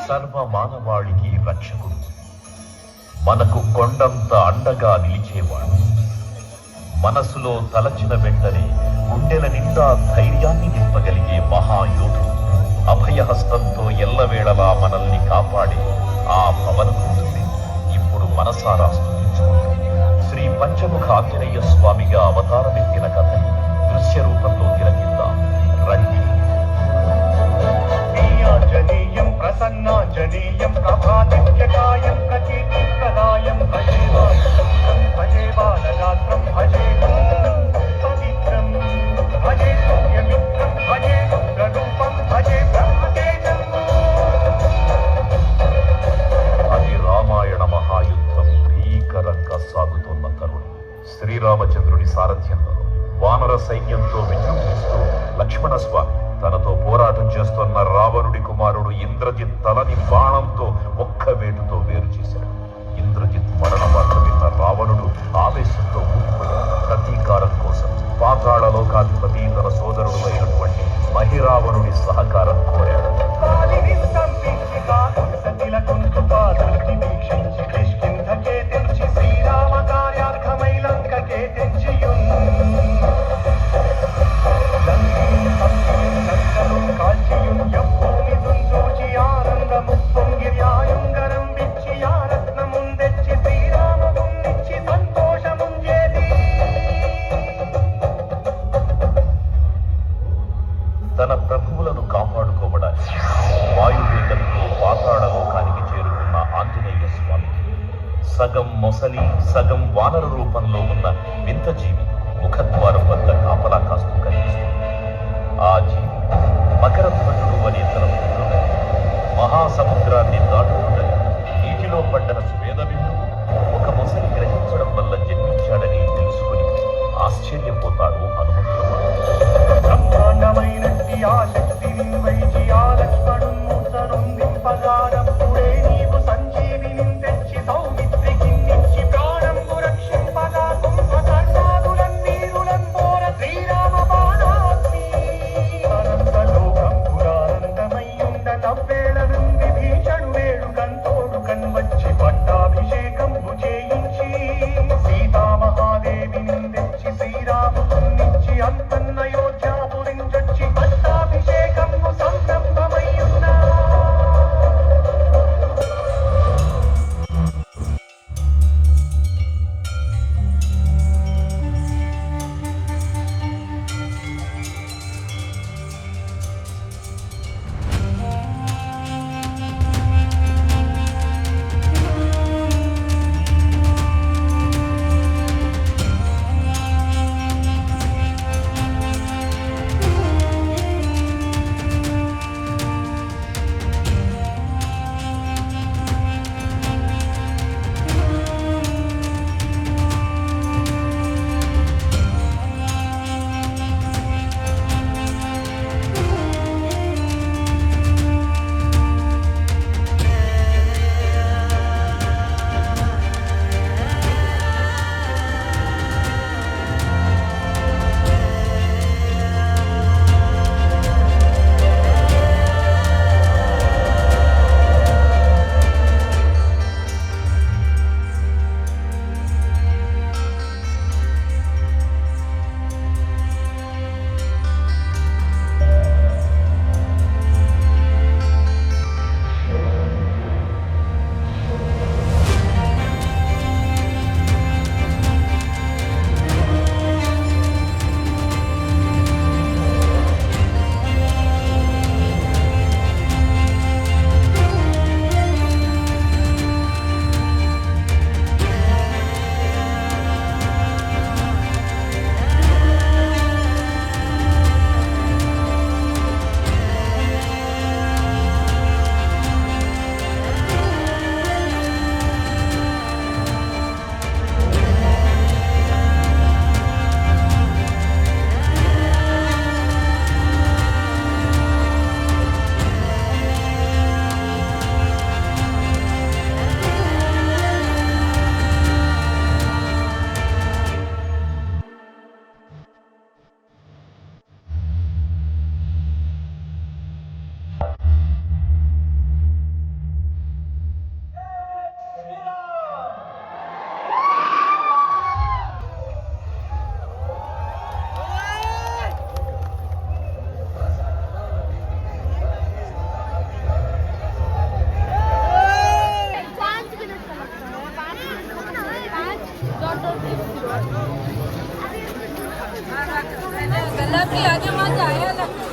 సర్వ మానవాళికి రక్షకుడు, మనకు కొండంత అండగా నిలిచేవాడు. మనసులో తలచిన వెంటనే గుండెల నిండా ధైర్యాన్ని నింపగలిగే మహాయోధుడు, అభయహస్తంతో ఎల్లవేళలా మనల్ని కాపాడే ఆ పవనపుత్రుడే ఇప్పుడు మనసారా స్తుతించుకుంటుంది. శ్రీ పంచముఖ ఆంజనేయ స్వామిగా అవతారమెత్తిన కథని దృశ్య రూపంలో తిలకిద్దాం రండి. ఆంజనేయం ప్రసన్నాంజనేయం ప్రభాదిత్యకాయం ప్రకీర్తిప్రదాయం భజే బాలగాత్రం భజే పవిత్రం భజే సూర్యమిత్రం భజే రుద్రరూపం భజే బ్రహ్మతేజం. అది రామాయణ మహాయుద్ధం భీకరంగా సాగుతున్న తరుణం. శ్రీరామచంద్రుడి సారథ్యంలో వానర సైన్యంతో విజృంభిస్తూ లక్ష్మణ స్వామి తనతో పోరాటం చేస్తున్న రావణుడి కుమారుడు ఇంద్రజిత్ తలని బాణంతో ఒక్క వేటుతో వేరు చేశాడు. ఇంద్రజిత్ మరణ వార్త విన్న రావణుడు ఆవేశంతో ఊగిపోయాడు. ప్రతీకారం కోసం పాతాళ లోకాధిపతి తన సోదరుడు అయినటువంటి మహిరావణుడి సహకారం కోరాడు. శ్రీరామ కార్యార్థమై లంకకే తన ప్రభువులను కాపాడుకోవడానికి వాయువేగంతో పాతాళ లోకానికి చేరుకున్న ఆంజనేయ స్వామికి సగం మొసలి సగం వానర రూపంలో ఉన్న వింత జీవి ముఖద్వారం వద్ద కాపలా కాస్తూ కనిపిస్తుంది. ఆ జీవి మకరధ్వజుడు అనే తన పుత్రుడని, మహాసముద్రాన్ని దాటుతుండగా నీటిలో పడ్డన స్వేదబిందు ఒక మొసలి గ్రహించడం వల్ల జన్మించాడని తెలుసుకుని ఆశ్చర్యపోతాడు హనుమంతుడు. బ్రహ్మాండమైనట్టి ఆ శక్తిని వైచి ఆ లక్ష్మణున్ముసనుందింపగానప్పుడే నీవు సంజీవిని తెచ్చి సౌమిత్రికిన్నిచ్చి ప్రాణంబు రక్షింపగా కుంభకర్ణాదులన్ వీరులన్ పోర శ్రీరామ బాణాగ్ని. అనంతలోకం పురానందమయ్యుండ నవ్వేళ నుండి భీషణుడేడు కంతోడు కన్వచ్చి పట్టా गला भी आगे मत आया लगता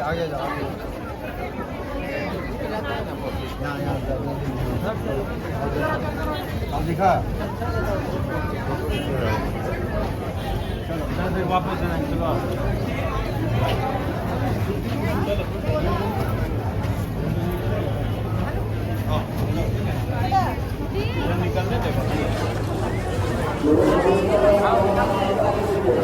आगे जाओ यहाँ दिखा चलो वापस चलो